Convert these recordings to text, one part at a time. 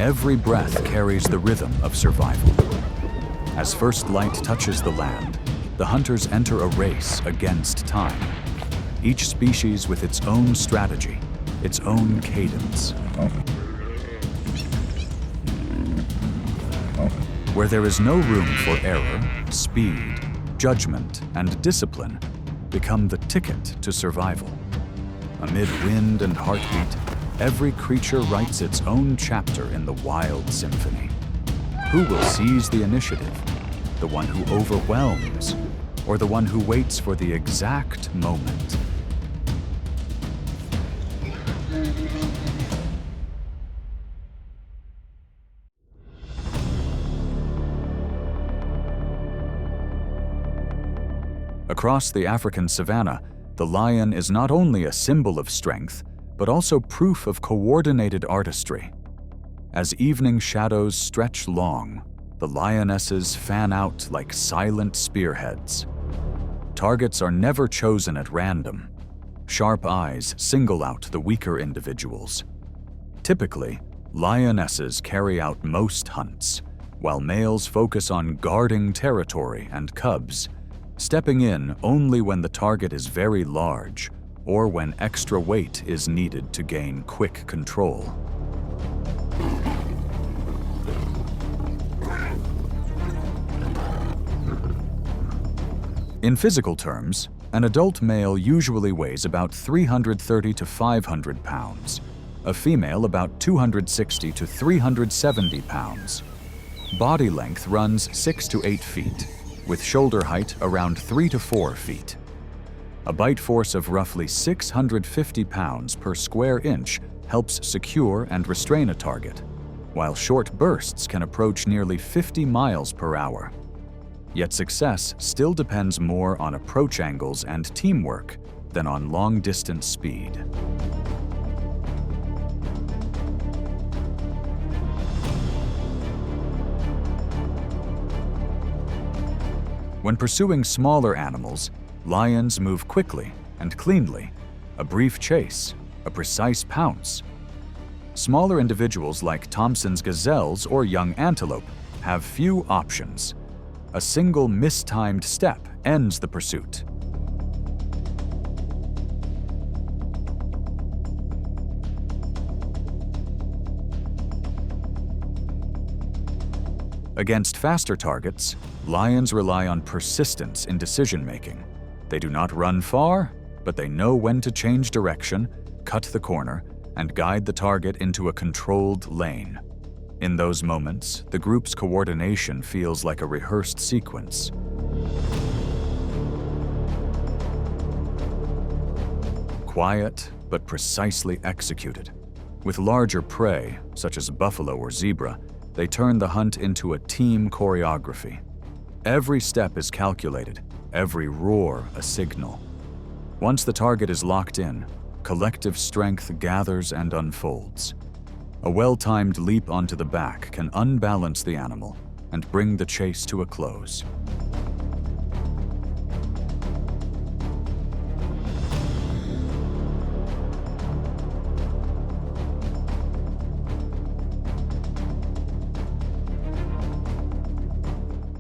Every breath carries the rhythm of survival. As first light touches the land, the hunters enter a race against time. Each species with its own strategy, its own cadence. Where there is no room for error, speed, judgment, and discipline become the ticket to survival. Amid wind and heartbeat, every creature writes its own chapter in the wild symphony. Who will seize the initiative? The one who overwhelms, or the one who waits for the exact moment? Across the African savanna, the lion is not only a symbol of strength, but also proof of coordinated artistry. As evening shadows stretch long, the lionesses fan out like silent spearheads. Targets are never chosen at random. Sharp eyes single out the weaker individuals. Typically, lionesses carry out most hunts, while males focus on guarding territory and cubs, stepping in only when the target is very large or when extra weight is needed to gain quick control. In physical terms, an adult male usually weighs about 330 to 500 pounds, a female about 260 to 370 pounds. Body length runs 6 to 8 feet, with shoulder height around 3 to 4 feet. A bite force of roughly 650 pounds per square inch helps secure and restrain a target, while short bursts can approach nearly 50 miles per hour. Yet success still depends more on approach angles and teamwork than on long-distance speed. When pursuing smaller animals, lions move quickly and cleanly. A brief chase, a precise pounce. Smaller individuals like Thompson's gazelles or young antelope have few options. A single mistimed step ends the pursuit. Against faster targets, lions rely on persistence in decision-making. They do not run far, but they know when to change direction, cut the corner, and guide the target into a controlled lane. In those moments, the group's coordination feels like a rehearsed sequence. Quiet, but precisely executed. With larger prey, such as buffalo or zebra, they turn the hunt into a team choreography. Every step is calculated, every roar a signal. Once the target is locked in, collective strength gathers and unfolds. A well-timed leap onto the back can unbalance the animal and bring the chase to a close.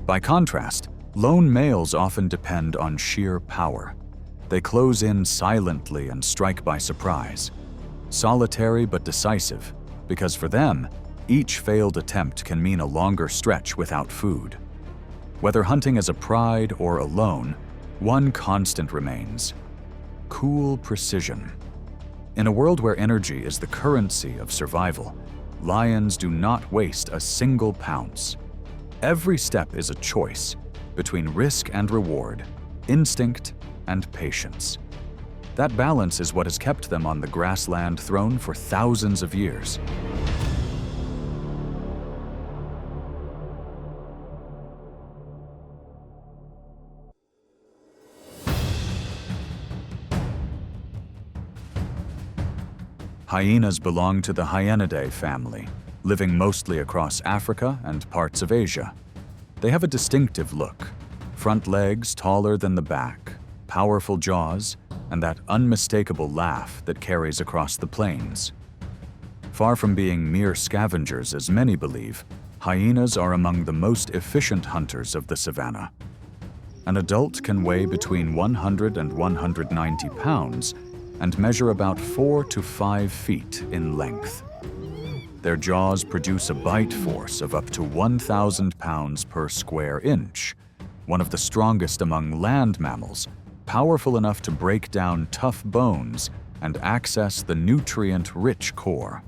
By contrast, lone males often depend on sheer power. They close in silently and strike by surprise. Solitary but decisive, because for them, each failed attempt can mean a longer stretch without food. Whether hunting as a pride or alone, one constant remains: cool precision. In a world where energy is the currency of survival, lions do not waste a single pounce. Every step is a choice between risk and reward, instinct and patience. That balance is what has kept them on the grassland throne for thousands of years. Hyenas belong to the Hyenidae family, living mostly across Africa and parts of Asia. They have a distinctive look: front legs taller than the back, powerful jaws, and that unmistakable laugh that carries across the plains. Far from being mere scavengers, as many believe, hyenas are among the most efficient hunters of the savanna. An adult can weigh between 100 and 190 pounds and measure about 4 to 5 feet in length. Their jaws produce a bite force of up to 1,000 pounds per square inch, one of the strongest among land mammals, powerful enough to break down tough bones and access the nutrient-rich core.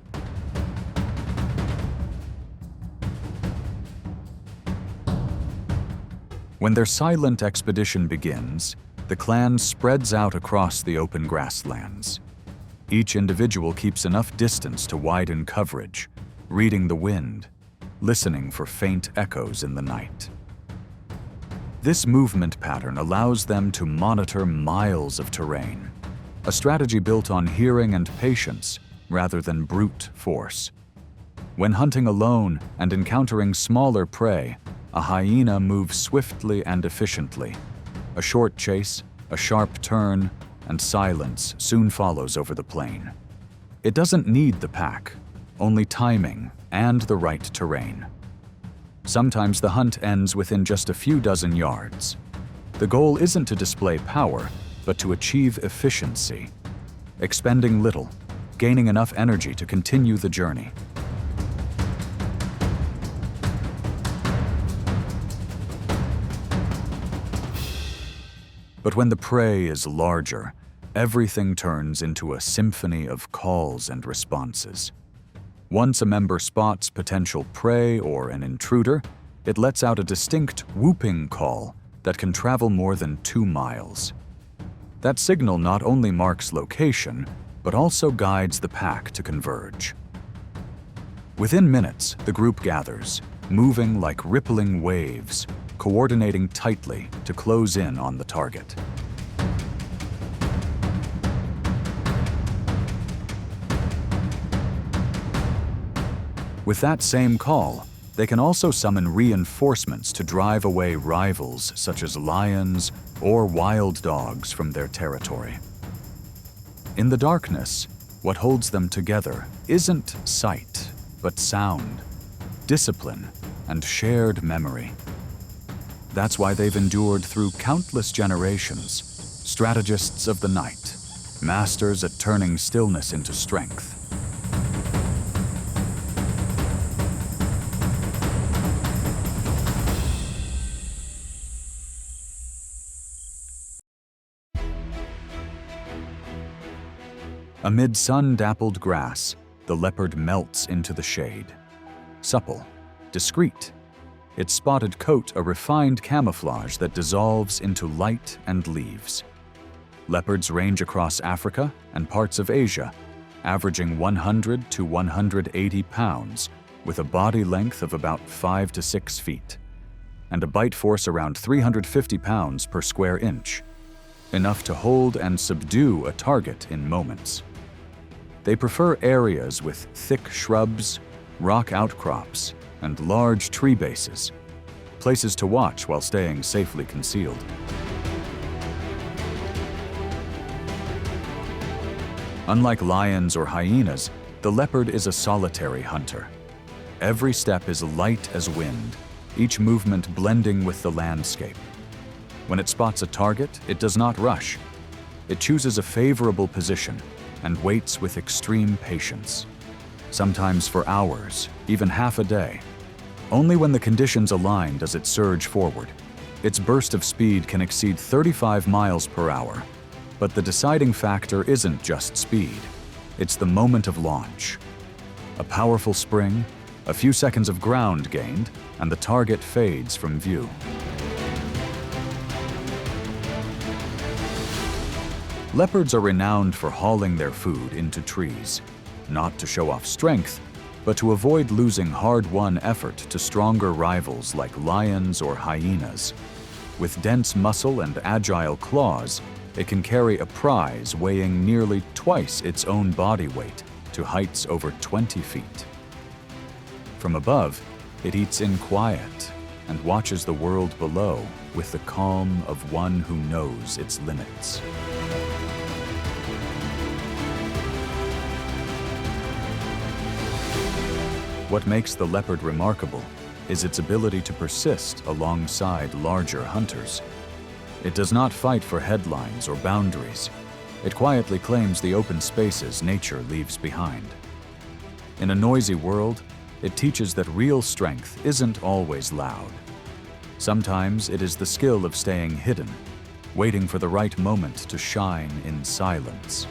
When their silent expedition begins, the clan spreads out across the open grasslands. Each individual keeps enough distance to widen coverage, reading the wind, listening for faint echoes in the night. This movement pattern allows them to monitor miles of terrain, a strategy built on hearing and patience rather than brute force. When hunting alone and encountering smaller prey, a hyena moves swiftly and efficiently. A short chase, a sharp turn, and silence soon follows over the plain. It doesn't need the pack, only timing and the right terrain. Sometimes the hunt ends within just a few dozen yards. The goal isn't to display power, but to achieve efficiency, expending little, gaining enough energy to continue the journey. But when the prey is larger, everything turns into a symphony of calls and responses. Once a member spots potential prey or an intruder, it lets out a distinct whooping call that can travel more than 2 miles. That signal not only marks location, but also guides the pack to converge. Within minutes, the group gathers, moving like rippling waves, coordinating tightly to close in on the target. With that same call, they can also summon reinforcements to drive away rivals such as lions or wild dogs from their territory. In the darkness, what holds them together isn't sight, but sound, discipline, and shared memory. That's why they've endured through countless generations, strategists of the night, masters at turning stillness into strength. Amid sun-dappled grass, the leopard melts into the shade. Supple, discreet, its spotted coat a refined camouflage that dissolves into light and leaves. Leopards range across Africa and parts of Asia, averaging 100 to 180 pounds, with a body length of about 5 to 6 feet, and a bite force around 350 pounds per square inch, enough to hold and subdue a target in moments. They prefer areas with thick shrubs, rock outcrops, and large tree bases, places to watch while staying safely concealed. Unlike lions or hyenas, the leopard is a solitary hunter. Every step is light as wind, each movement blending with the landscape. When it spots a target, it does not rush. It chooses a favorable position and waits with extreme patience, sometimes for hours, even half a day. Only when the conditions align does it surge forward. Its burst of speed can exceed 35 miles per hour. But the deciding factor isn't just speed. It's the moment of launch. A powerful spring, a few seconds of ground gained, and the target fades from view. Leopards are renowned for hauling their food into trees, not to show off strength, but to avoid losing hard-won effort to stronger rivals like lions or hyenas. With dense muscle and agile claws, it can carry a prize weighing nearly twice its own body weight to heights over 20 feet. From above, it eats in quiet and watches the world below with the calm of one who knows its limits. What makes the leopard remarkable is its ability to persist alongside larger hunters. It does not fight for headlines or boundaries. It quietly claims the open spaces nature leaves behind. In a noisy world, it teaches that real strength isn't always loud. Sometimes it is the skill of staying hidden, waiting for the right moment to shine in silence.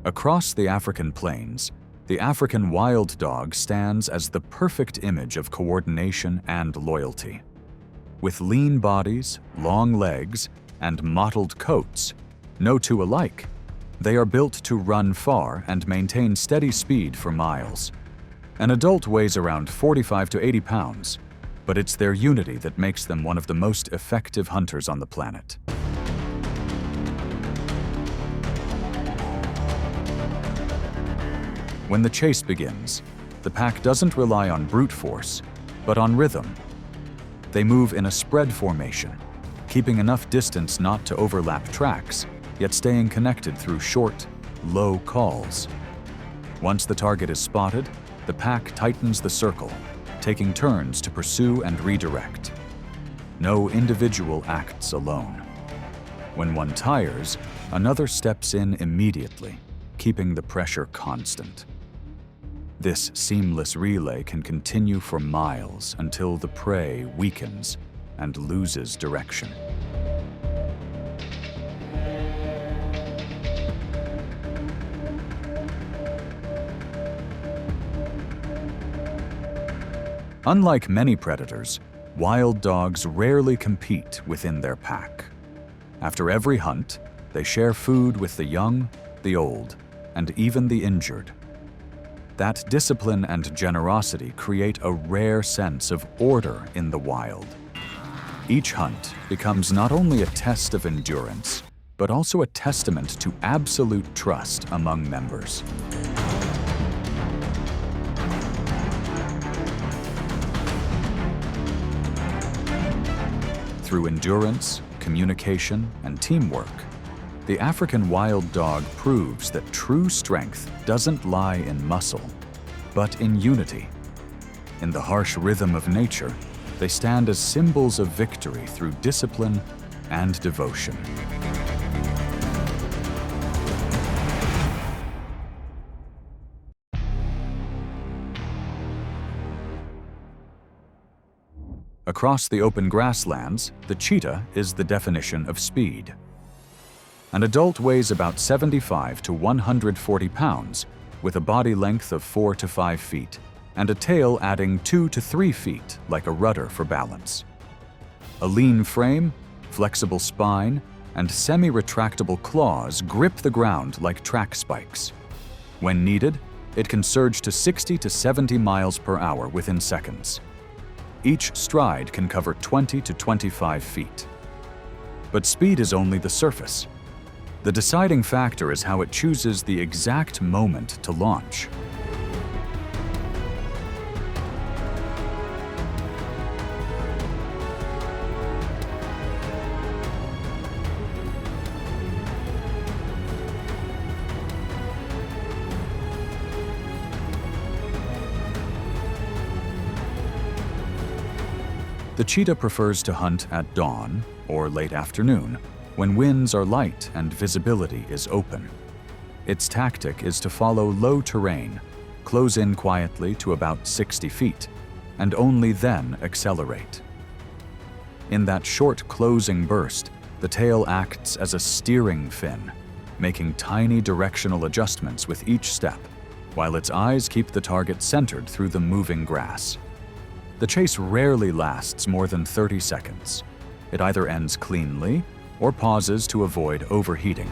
Across the African plains, the African wild dog stands as the perfect image of coordination and loyalty. With lean bodies, long legs, and mottled coats, no two alike, they are built to run far and maintain steady speed for miles. An adult weighs around 45 to 80 pounds, but it's their unity that makes them one of the most effective hunters on the planet. When the chase begins, the pack doesn't rely on brute force, but on rhythm. They move in a spread formation, keeping enough distance not to overlap tracks, yet staying connected through short, low calls. Once the target is spotted, the pack tightens the circle, taking turns to pursue and redirect. No individual acts alone. When one tires, another steps in immediately, keeping the pressure constant. This seamless relay can continue for miles until the prey weakens and loses direction. Unlike many predators, wild dogs rarely compete within their pack. After every hunt, they share food with the young, the old, and even the injured. That discipline and generosity create a rare sense of order in the wild. Each hunt becomes not only a test of endurance, but also a testament to absolute trust among members. Through endurance, communication, and teamwork, the African wild dog proves that true strength doesn't lie in muscle, but in unity. In the harsh rhythm of nature, they stand as symbols of victory through discipline and devotion. Across the open grasslands, the cheetah is the definition of speed. An adult weighs about 75 to 140 pounds, with a body length of 4 to 5 feet, and a tail adding 2 to 3 feet like a rudder for balance. A lean frame, flexible spine, and semi-retractable claws grip the ground like track spikes. When needed, it can surge to 60 to 70 miles per hour within seconds. Each stride can cover 20 to 25 feet. But speed is only the surface. The deciding factor is how it chooses the exact moment to launch. The cheetah prefers to hunt at dawn or late afternoon, when winds are light and visibility is open. Its tactic is to follow low terrain, close in quietly to about 60 feet, and only then accelerate. In that short closing burst, the tail acts as a steering fin, making tiny directional adjustments with each step, while its eyes keep the target centered through the moving grass. The chase rarely lasts more than 30 seconds. It either ends cleanly or pauses to avoid overheating.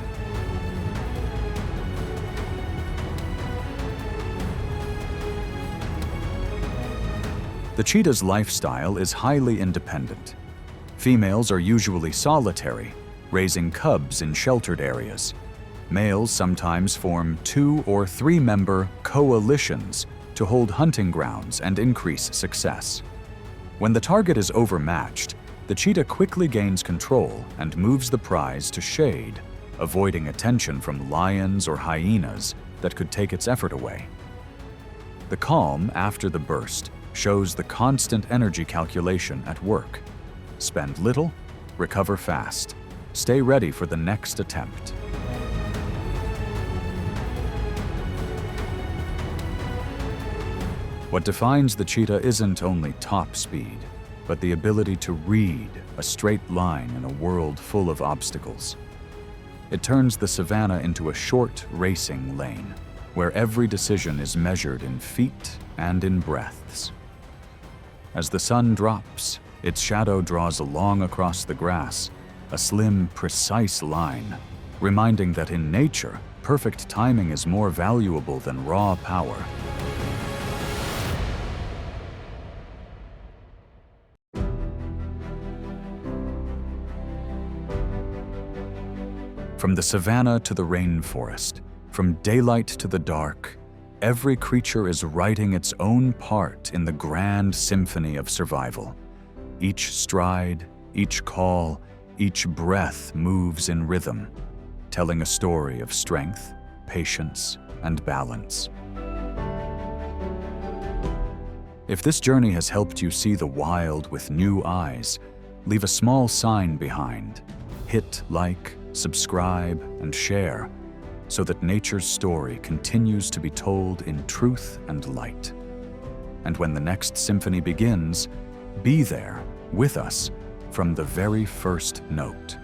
The cheetah's lifestyle is highly independent. Females are usually solitary, raising cubs in sheltered areas. Males sometimes form 2 or 3-member coalitions to hold hunting grounds and increase success. When the target is overmatched, the cheetah quickly gains control and moves the prize to shade, avoiding attention from lions or hyenas that could take its effort away. The calm after the burst shows the constant energy calculation at work. Spend little, recover fast. Stay ready for the next attempt. What defines the cheetah isn't only top speed, but the ability to read a straight line in a world full of obstacles. It turns the savanna into a short racing lane, where every decision is measured in feet and in breaths. As the sun drops, its shadow draws along across the grass, a slim, precise line, reminding that in nature, perfect timing is more valuable than raw power. From the savanna to the rainforest, from daylight to the dark, every creature is writing its own part in the grand symphony of survival. Each stride, each call, each breath moves in rhythm, telling a story of strength, patience, and balance. If this journey has helped you see the wild with new eyes, leave a small sign behind. Hit like, subscribe, and share, so that nature's story continues to be told in truth and light. And when the next symphony begins, be there with us from the very first note.